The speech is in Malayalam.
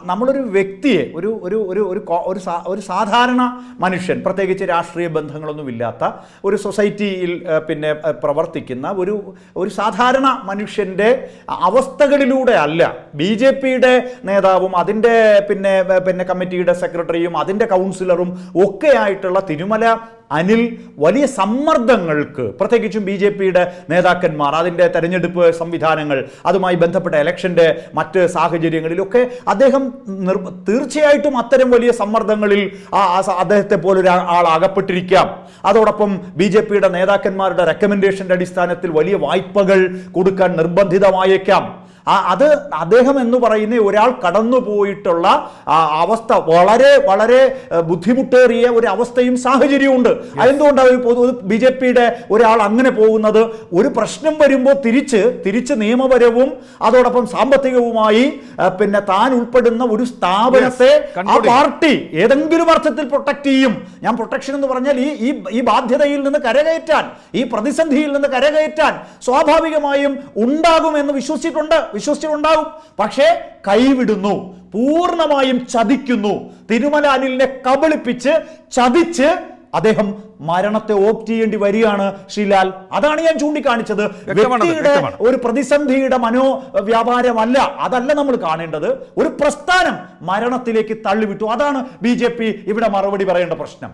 നമ്മളൊരു വ്യക്തിയെ ഒരു ഒരു ഒരു ഒരു ഒരു സാധാരണ മനുഷ്യൻ, പ്രത്യേകിച്ച് രാഷ്ട്രീയ ബന്ധങ്ങളൊന്നുമില്ലാത്ത ഒരു സൊസൈറ്റിയിൽ പ്രവർത്തിക്കുന്ന ഒരു സാധാരണ മനുഷ്യൻ്റെ അവസ്ഥകളിലൂടെ അല്ല BJPയുടെ നേതാവും അതിൻ്റെ കമ്മിറ്റിയുടെ സെക്രട്ടറിയും അതിൻ്റെ കൗൺസിലറും ഒക്കെ ആയിട്ടുള്ള തിരുമല അനിൽ വലിയ സമ്മർദ്ദങ്ങൾക്ക്, പ്രത്യേകിച്ചും BJPയുടെ നേതാക്കന്മാർ, അതിൻ്റെ തെരഞ്ഞെടുപ്പ് സംവിധാനങ്ങൾ, അതുമായി ബന്ധപ്പെട്ട ഇലക്ഷൻ്റെ മറ്റ് സാഹചര്യങ്ങളിലൊക്കെ അദ്ദേഹം തീർച്ചയായിട്ടും അത്തരം വലിയ സമ്മർദ്ദങ്ങളിൽ അദ്ദേഹത്തെ പോലൊരു ആൾ അകപ്പെട്ടിരിക്കാം. അതോടൊപ്പം BJPയുടെ നേതാക്കന്മാരുടെ റെക്കമെൻഡേഷൻ്റെ അടിസ്ഥാനത്തിൽ വലിയ വായ്പകൾ കൊടുക്കാൻ നിർബന്ധിതമായേക്കാം. അത് അദ്ദേഹം എന്ന് പറയുന്ന ഒരാൾ കടന്നുപോയിട്ടുള്ള അവസ്ഥ വളരെ വളരെ ബുദ്ധിമുട്ടേറിയ ഒരു അവസ്ഥയും സാഹചര്യവും ഉണ്ട്. അതെന്തുകൊണ്ടാണ് BJPയുടെ ഒരാൾ അങ്ങനെ പോകുന്നത്? ഒരു പ്രശ്നം വരുമ്പോൾ തിരിച്ച് നിയമപരവും അതോടൊപ്പം സാമ്പത്തികവുമായി താൻ ഉൾപ്പെടുന്ന ഒരു സ്ഥാപനത്തെ ആ പാർട്ടി ഏതെങ്കിലും അർത്ഥത്തിൽ പ്രൊട്ടക്ട് ചെയ്യും. ഞാൻ പ്രൊട്ടക്ഷൻ എന്ന് പറഞ്ഞാൽ ഈ ബാധ്യതയിൽ നിന്ന് കരകയറ്റാൻ, ഈ പ്രതിസന്ധിയിൽ നിന്ന് കരകയറ്റാൻ സ്വാഭാവികമായും ഉണ്ടാകുമെന്ന് വിശ്വസിച്ചിട്ടുണ്ടാകും. പക്ഷേ കൈവിടുന്നു, പൂർണ്ണമായും ചതിക്കുന്നു. തിരുമല അനിലിനെ കബളിപ്പിച്ച് ചതിച്ച് അദ്ദേഹം മരണത്തെ ഓപ്റ്റ് ചെയ്യേണ്ടി വരികയാണ് ശ്രീലാൽ. അതാണ് ഞാൻ ചൂണ്ടിക്കാണിച്ചത്. വ്യക്തിയുടെ ഒരു പ്രതിസന്ധിയുടെ മനോവ്യാപാരമല്ല, അതല്ല നമ്മൾ കാണേണ്ടത്. ഒരു പ്രസ്ഥാനം മരണത്തിലേക്ക് തള്ളിവിട്ടു. അതാണ് BJP ഇവിടെ മറുപടി പറയേണ്ട പ്രശ്നം.